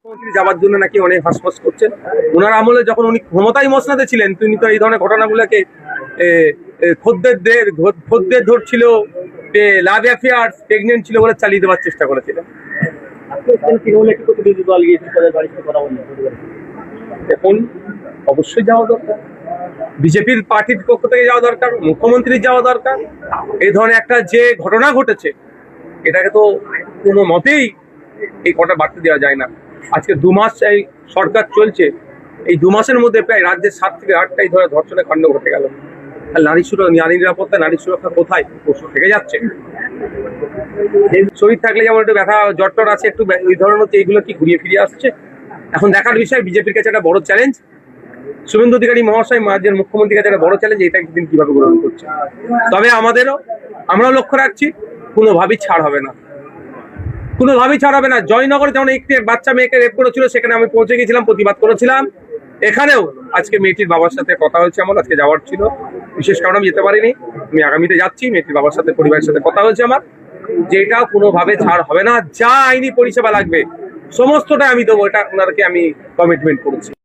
মুখ্যমন্ত্রী যাওয়ার জন্য নাকি অনেক হাসপাস করছেন। ওনার আমলে যখন উনি ক্ষমতায় মসনাদে ছিলেন, তিনি তো এই ধরনের ঘটনাগুলোকে খদ্দের ধরছিল, লাভ অ্যাফেয়ার্স, প্রেগনেন্ট ছিল বলে চালিয়ে দেওয়ার চেষ্টা করেছিলেন। এখন অবশ্যই যাওয়া দরকার, বিজেপির পার্টির পক্ষ থেকে যাওয়া দরকার, মুখ্যমন্ত্রীর যাওয়া দরকার। এই ধরনের একটা যে ঘটনা ঘটেছে, এটাকে তো কোনো মতেই এই কটা বাড়তে দেওয়া যায় না। আজকে 2 মাস এই সরকার চলছে, এই 2 মাসের মধ্যে প্রায় রাজ্যের 7 থেকে 8টাই ধরে ধর্ষণের কাণ্ড ঘটে গেল। আর নারী নিরাপত্তা, নারী সুরক্ষা কোথায়? প্রশ্ন থেকে যাচ্ছে। শরীর থাকলে যেমন একটু ব্যথা জটটর আছে, একটু এই ধরনের হচ্ছে, এইগুলো কি ঘুরিয়ে ফিরিয়ে আসছে? এখন দেখার বিষয়, বিজেপির কাছে একটা বড় চ্যালেঞ্জ, শুভেন্দু অধিকারী মহাশয় রাজ্যের মুখ্যমন্ত্রীর কাছে একটা বড় চ্যালেঞ্জ, এটা একদিন কিভাবে গ্রহণ করছে। তবে আমরাও লক্ষ্য রাখছি, কোনোভাবেই ছাড় হবে না, কোনোভাবেই ছাড় হবে না। জয়নগরে যেমন একটি বাচ্চা মেয়েকে রেপ করেছিল, সেখানে আমি পৌঁছে গেছিলাম, প্রতিবাদ করেছিলাম। এখানেও আজকে মেয়েটির বাবার সাথে কথা হয়েছে আমার, আজকে যাওয়ার ছিল, বিশেষ কারণে আমি যেতে পারিনি। আমি আগামীতে যাচ্ছি, মেয়েটির বাবার সাথে, পরিবারের সাথে কথা হয়েছে আমার, যে এটা কোনোভাবে ছাড় হবে না। যা আইনি পরিষেবা লাগবে সমস্তটা আমি দেবো, এটা ওনাদেরকে আমি কমিটমেন্ট করেছি।